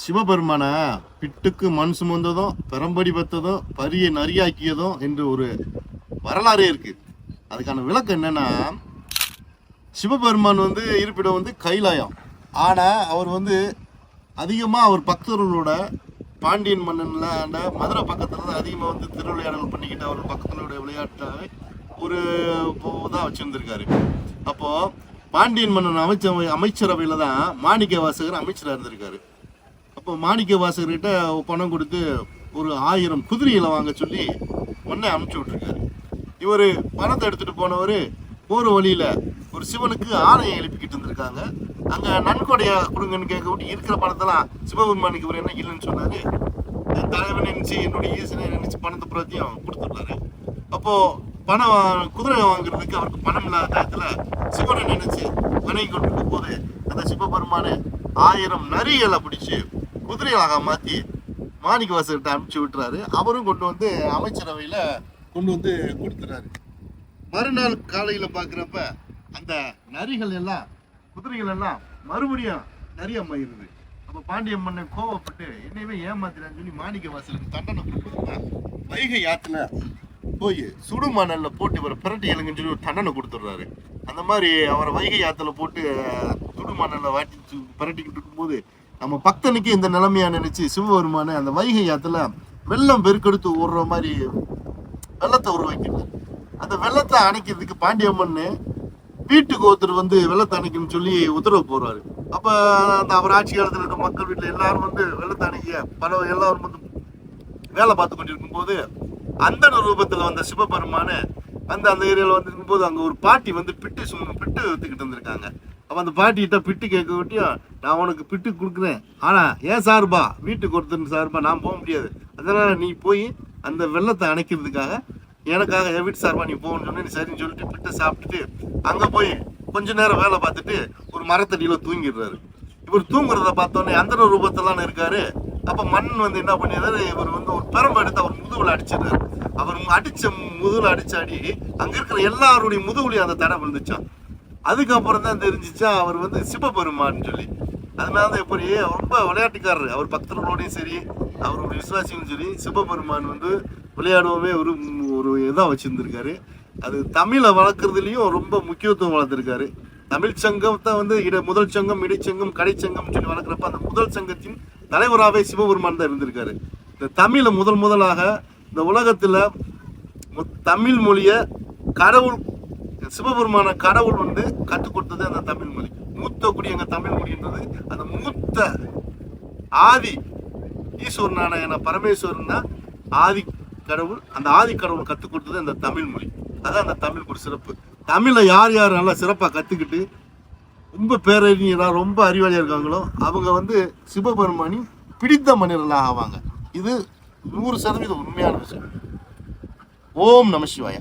சிவபெருமான பிட்டுக்கு மண் சுமந்ததும் பெரம்படி பெற்றதும் பரிய நரியாக்கியதும் என்று ஒரு வரலாறே இருக்கு. அதுக்கான விளக்கம் என்னன்னா, சிவபெருமான் இருப்பிடம் கைலாயம். ஆனால் அவர் அதிகமாக அவர் பக்தர்களோட பாண்டியன் மன்னன்ல அந்த மதுரை பக்கத்தில் தான் அதிகமாக திருவிளையாடல் பண்ணிக்கிட்டு அவர் பக்கத்தினுடைய விளையாட்டாக ஒரு தான் வச்சுருந்துருக்காரு. அப்போது பாண்டியன் மன்னன் அமைச்சரவையில் தான் மாணிக்க வாசகர் அமைச்சராக இருந்திருக்காரு. அப்போ மாணிக்க வாசகர்கிட்ட பணம் கொடுத்து ஒரு 1000 குதிரைகளை வாங்க சொல்லி மண்ணை அனுப்பிச்சி விட்டுருக்காரு. இவர் பணத்தை எடுத்துகிட்டு போனவர் போகிற வழியில் ஒரு சிவனுக்கு ஆலயம் எழுப்பிக்கிட்டு இருந்திருக்காங்க. அங்கே நன்கொடையா கொடுங்கன்னு கேட்க விட்டு இருக்கிற பணத்தெல்லாம் சிவபெருமானுக்கு இவர் என்ன இல்லைன்னு சொன்னார். தலைவன் நினைச்சு என்னுடைய ஈசனை நினைச்சு பணத்தை பிரத்தியும் கொடுத்துட்றாரு. அப்போது குதிரை வாங்குறதுக்கு அவருக்கு பணம் இல்லாத டயத்தில் சிவனை நினைச்சு வணங்கி கொண்டிருக்கும் போது அந்த சிவபெருமான 1000 நரிகளை பிடிச்சி குதிரைகளாக மாற்றி மாணிக்க வாசகர்கிட்ட அனுப்பிச்சு விட்டுறாரு. அவரும் கொண்டு அமைச்சரவையில் கொண்டு கொடுத்துறாரு. மறுநாள் காலையில் பார்க்குறப்ப அந்த நரிகள் எல்லாம் குதிரைகள் எல்லாம் மறுபடியும் நரியம்மாயிருது. அப்போ பாண்டிய மன்னன் கோவப்பட்டு என்னையவே ஏமாத்தினான்னு சொல்லி மாணிக்க வாசலுக்கு தண்டனை கொடுக்குறப்ப வைகை ஆற்றுல போய் சுடுமணல்ல போட்டு இவரை பிரட்டி எழுங்கன்னு சொல்லி ஒரு தண்டனை கொடுத்துட்றாரு. அந்த மாதிரி அவரை வைகை ஆற்றுல போட்டு சுடுமணல்ல வாட்டி பிரட்டிக்கிட்டு இருக்கும்போது நம்ம பக்தனுக்கு இந்த நிலைமையா நினைச்சு சிவபெருமான அந்த வைகை ஆற்றுல வெள்ளம் பெருக்கெடுத்து ஓடுற மாதிரி வெள்ளத்தை உருவாக்கிட்டு அந்த வெள்ளத்தை அணைக்கிறதுக்கு பாண்டியம்மன் வீட்டுக்கு ஒருத்தர் வெள்ளத்தை அணைக்கணும்னு சொல்லி உத்தரவு போடுறாரு. அப்போ அந்த அவர் ஆட்சி காலத்தில் இருக்க மக்கள் வீட்டில் எல்லாரும் வெள்ளத்தை அணைக்க எல்லாரும் வேலை பார்த்து கொண்டிருக்கும் போது அந்த ரூபத்தில் வந்த சிவபெருமான அந்த ஏரியாவில் இருக்கும் போது அங்கே ஒரு பாட்டி பிட்டு வித்துக்கிட்டு வந்திருக்காங்க. அப்போ அந்த பாட்டிகிட்ட பிட்டு கேட்க விட்டியும் நான் உனக்கு பிட்டு கொடுக்குறேன், ஆனால் ஏன் சார்பா வீட்டுக்கு ஒருத்தர் சார்பா நான் போக முடியாது, அதனால் நீ போய் அந்த வெள்ளத்தை அணைக்கிறதுக்காக எனக்காக என் வீட்டு சார்பா நீ போகணும்னு சொன்னேன். நீ சரின்னு சொல்லிட்டு பிட்டை சாப்பிட்டுட்டு அங்கே போய் கொஞ்ச நேரம் வேலை பார்த்துட்டு ஒரு மரத்தடியில் தூங்கிடுறாரு. இவர் தூங்குறத பார்த்தோன்னே அந்த ரூபத்திலான இருக்காரு. அப்போ மண் என்ன பண்ணிடுறாரு, இவர் ஒரு பெரம்பு எடுத்து அவர் முதுகுல அடிச்சிடுறாரு. அவர் அடிச்ச முதுகுல அடி அங்கே இருக்கிற எல்லாருடைய முதுகுலையும் அந்த தடை விழுந்துச்சான். அதுக்கப்புறம் தான் தெரிஞ்சிச்சா அவர் சிவபெருமான்னு சொல்லி. அதனால தான் இப்படி ரொம்ப விளையாட்டுக்காரர். அவர் பக்தர்களோடையும் சரி அவருடைய விசுவாசியும் சரி சிவபெருமான் விளையாடுவோமே ஒரு இதாக வச்சுருந்துருக்காரு. அது தமிழை வளர்க்குறதுலையும் ரொம்ப முக்கியத்துவம் வளர்த்துருக்காரு. தமிழ் சங்கத்தை முதல் சங்கம், இடைச்சங்கம், கடைச்சங்கம் சொல்லி வளர்க்குறப்ப அந்த முதல் சங்கத்தின் தலைவராகவே சிவபெருமான் தான் இருந்திருக்காரு. இந்த தமிழை முதலாக இந்த உலகத்தில் தமிழ் மொழியை கடவுள் சிவபெருமான கடவுள் கற்றுக் கொடுத்தது அந்த தமிழ் மொழி. மூத்த குடி எங்க தமிழ் மொழின்றது அந்த மூத்த ஆதி ஈஸ்வரனான என பரமேஸ்வரன் தான் ஆதி கடவுள். அந்த ஆதி கடவுள் கற்றுக் கொடுத்தது அந்த தமிழ் மொழி. அதான் அந்த தமிழுக்கு ஒரு சிறப்பு. தமிழை யார் யார் நல்லா சிறப்பாக கற்றுக்கிட்டு ரொம்ப பேரறிஞராக ரொம்ப அறிவாளியாக இருக்காங்களோ அவங்க சிவபெருமானின் பிடித்த மனிதர்களாக ஆவாங்க. இது 100% உண்மையான விஷயம். ஓம் நம சிவாய.